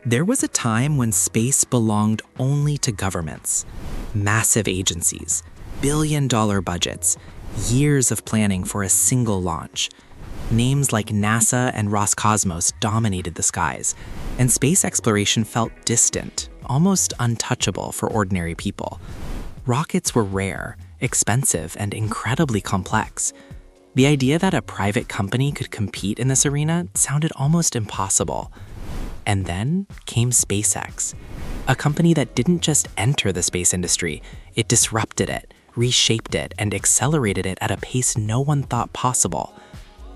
There was a time when space belonged only to governments, massive agencies, billion-dollar budgets, years of planning for a single launch. Names like NASA and Roscosmos dominated the skies, and space exploration felt distant, almost untouchable for ordinary people. Rockets were rare, expensive, and incredibly complex. The idea that a private company could compete in this arena sounded almost impossible. And then came SpaceX, a company that didn't just enter the space industry, it disrupted it, reshaped it, and accelerated it at a pace no one thought possible.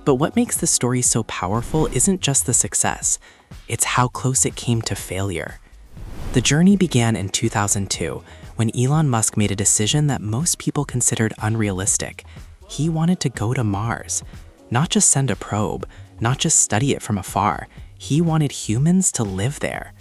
But what makes this story so powerful isn't just the success, it's how close it came to failure. The journey began in 2002, when Elon Musk made a decision that most people considered unrealistic. He wanted to go to Mars, not just send a probe, not just study it from afar. He wanted humans to live there.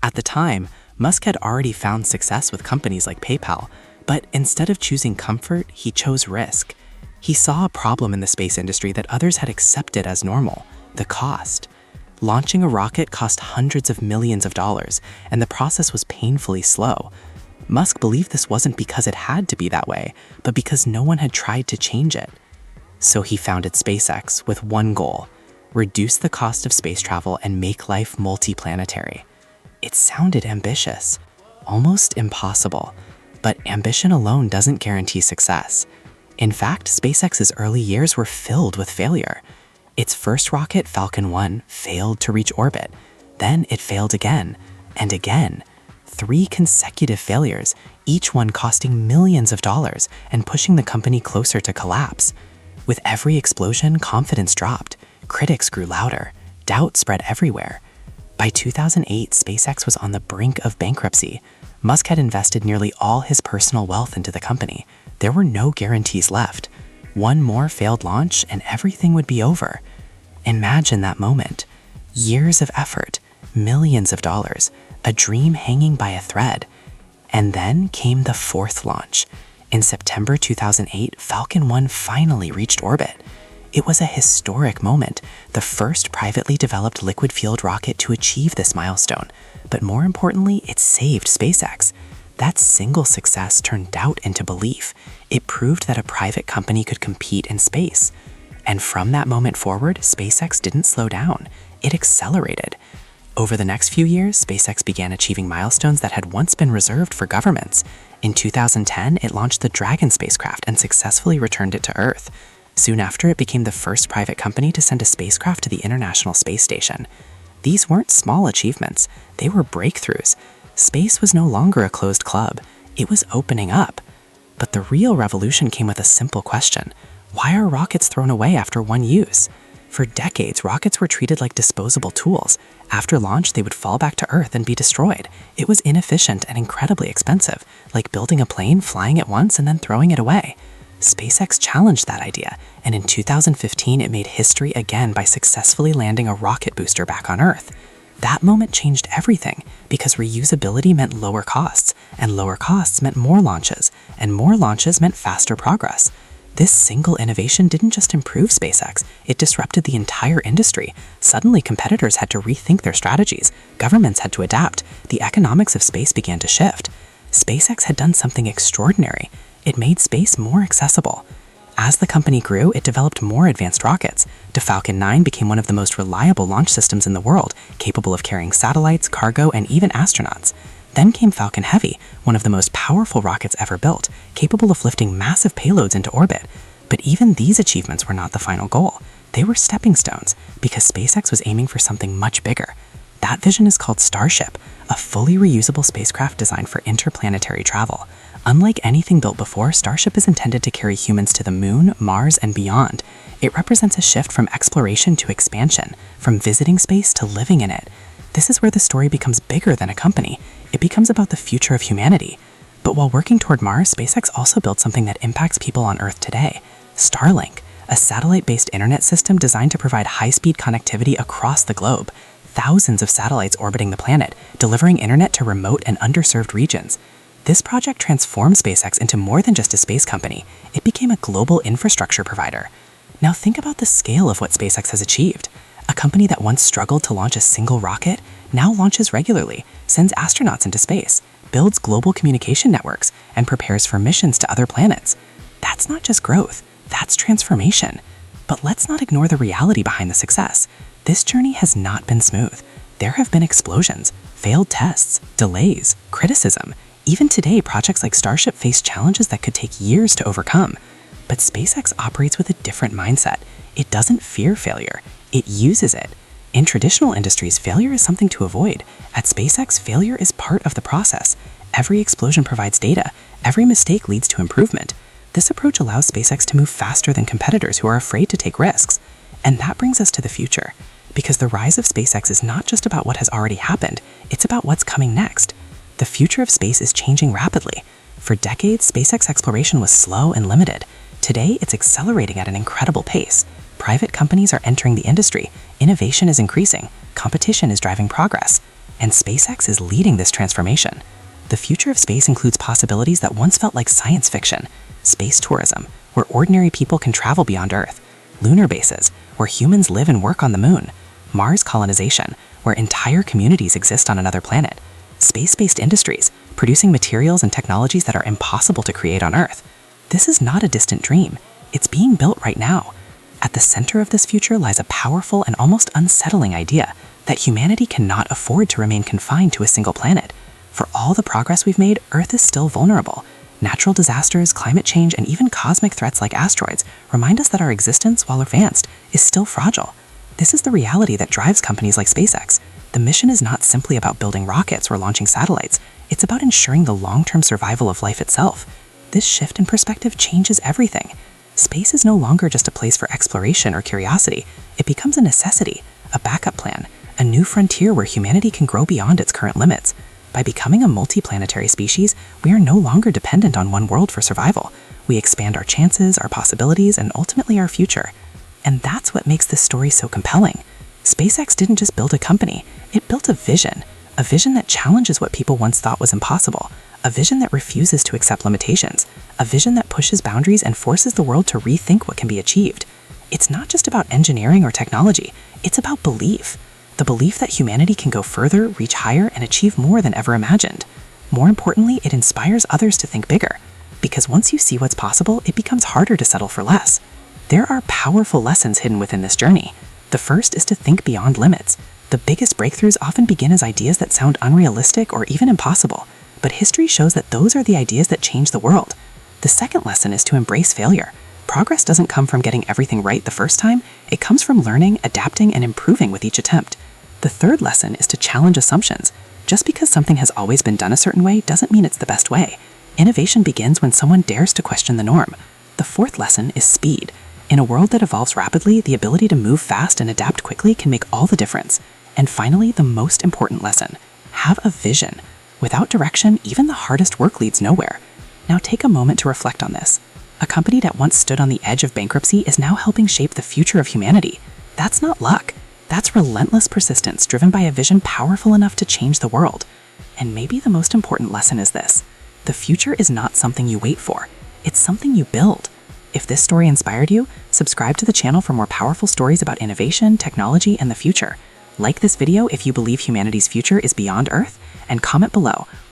At the time, Musk had already found success with companies like PayPal, but instead of choosing comfort, he chose risk. He saw a problem in the space industry that others had accepted as normal: the cost. Launching a rocket cost hundreds of millions of dollars, and the process was painfully slow. Musk believed this wasn't because it had to be that way, but because no one had tried to change it. So he founded SpaceX with one goal: reduce the cost of space travel and make life multiplanetary. It sounded ambitious, almost impossible, but ambition alone doesn't guarantee success. In fact, SpaceX's early years were filled with failure. Its first rocket, Falcon 1, failed to reach orbit. Then it failed again, and again. 3 consecutive failures, each one costing millions of dollars and pushing the company closer to collapse. With every explosion, confidence dropped. Critics grew louder. Doubt spread everywhere. By 2008, SpaceX was on the brink of bankruptcy. Musk had invested nearly all his personal wealth into the company. There were no guarantees left. One more failed launch and everything would be over. Imagine that moment. Years of effort, millions of dollars, a dream hanging by a thread. And then came the 4th launch. In September 2008, Falcon 1 finally reached orbit. It was a historic moment, the first privately developed liquid-fueled rocket to achieve this milestone. But more importantly, it saved SpaceX. That single success turned doubt into belief. It proved that a private company could compete in space. And from that moment forward, SpaceX didn't slow down. It accelerated. Over the next few years, SpaceX began achieving milestones that had once been reserved for governments. In 2010, it launched the Dragon spacecraft and successfully returned it to Earth. Soon after, it became the first private company to send a spacecraft to the International Space Station. These weren't small achievements, they were breakthroughs. Space was no longer a closed club, it was opening up. But the real revolution came with a simple question: why are rockets thrown away after one use? For decades, rockets were treated like disposable tools. After launch, they would fall back to Earth and be destroyed. It was inefficient and incredibly expensive, like building a plane, flying it once, and then throwing it away. SpaceX challenged that idea, and in 2015 it made history again by successfully landing a rocket booster back on Earth. That moment changed everything, because reusability meant lower costs, and lower costs meant more launches, and more launches meant faster progress. This single innovation didn't just improve SpaceX, it disrupted the entire industry. Suddenly, competitors had to rethink their strategies, governments had to adapt, the economics of space began to shift. SpaceX had done something extraordinary. It made space more accessible. As the company grew, it developed more advanced rockets. The Falcon 9 became one of the most reliable launch systems in the world, capable of carrying satellites, cargo, and even astronauts. Then came Falcon Heavy, one of the most powerful rockets ever built, capable of lifting massive payloads into orbit. But even these achievements were not the final goal. They were stepping stones, because SpaceX was aiming for something much bigger. That vision is called Starship, a fully reusable spacecraft designed for interplanetary travel. Unlike anything built before, Starship is intended to carry humans to the Moon, Mars, and beyond. It represents a shift from exploration to expansion, from visiting space to living in it. This is where the story becomes bigger than a company. It becomes about the future of humanity. But while working toward Mars, SpaceX also built something that impacts people on Earth today: Starlink, a satellite-based internet system designed to provide high-speed connectivity across the globe. Thousands of satellites orbiting the planet, delivering internet to remote and underserved regions. This project transformed SpaceX into more than just a space company. It became a global infrastructure provider. Now think about the scale of what SpaceX has achieved. A company that once struggled to launch a single rocket now launches regularly, sends astronauts into space, builds global communication networks, and prepares for missions to other planets. That's not just growth, that's transformation. But let's not ignore the reality behind the success. This journey has not been smooth. There have been explosions, failed tests, delays, criticism. Even today, projects like Starship face challenges that could take years to overcome. But SpaceX operates with a different mindset. It doesn't fear failure, it uses it. In traditional industries, failure is something to avoid. At SpaceX, failure is part of the process. Every explosion provides data. Every mistake leads to improvement. This approach allows SpaceX to move faster than competitors who are afraid to take risks. And that brings us to the future. Because the rise of SpaceX is not just about what has already happened, it's about what's coming next. The future of space is changing rapidly. For decades, SpaceX exploration was slow and limited. Today, it's accelerating at an incredible pace. Private companies are entering the industry, innovation is increasing, competition is driving progress, and SpaceX is leading this transformation. The future of space includes possibilities that once felt like science fiction: space tourism, where ordinary people can travel beyond Earth; lunar bases, where humans live and work on the moon; Mars colonization, where entire communities exist on another planet; space-based industries, producing materials and technologies that are impossible to create on Earth. This is not a distant dream. It's being built right now. At the center of this future lies a powerful and almost unsettling idea that humanity cannot afford to remain confined to a single planet. For all the progress we've made, Earth is still vulnerable. Natural disasters, climate change, and even cosmic threats like asteroids remind us that our existence, while advanced, is still fragile. This is the reality that drives companies like SpaceX. The mission is not simply about building rockets or launching satellites. It's about ensuring the long-term survival of life itself. This shift in perspective changes everything. Space is no longer just a place for exploration or curiosity. It becomes a necessity, a backup plan, a new frontier where humanity can grow beyond its current limits. By becoming a multi-planetary species, we are no longer dependent on one world for survival. We expand our chances, our possibilities, and ultimately our future. And that's what makes this story so compelling. SpaceX didn't just build a company, it built a vision that challenges what people once thought was impossible, a vision that refuses to accept limitations, a vision that pushes boundaries and forces the world to rethink what can be achieved. It's not just about engineering or technology, it's about belief. The belief that humanity can go further, reach higher, and achieve more than ever imagined. More importantly, it inspires others to think bigger. Because once you see what's possible, it becomes harder to settle for less. There are powerful lessons hidden within this journey. The first is to think beyond limits. The biggest breakthroughs often begin as ideas that sound unrealistic or even impossible. But history shows that those are the ideas that change the world. The second lesson is to embrace failure. Progress doesn't come from getting everything right the first time, it comes from learning, adapting, and improving with each attempt. The third lesson is to challenge assumptions. Just because something has always been done a certain way doesn't mean it's the best way. Innovation begins when someone dares to question the norm. The fourth lesson is speed. In a world that evolves rapidly, the ability to move fast and adapt quickly can make all the difference. And finally, the most important lesson: have a vision. Without direction, even the hardest work leads nowhere. Now take a moment to reflect on this. A company that once stood on the edge of bankruptcy is now helping shape the future of humanity. That's not luck. That's relentless persistence driven by a vision powerful enough to change the world. And maybe the most important lesson is this: the future is not something you wait for. It's something you build. If this story inspired you, subscribe to the channel for more powerful stories about innovation, technology, and the future. Like this video if you believe humanity's future is beyond Earth, and comment below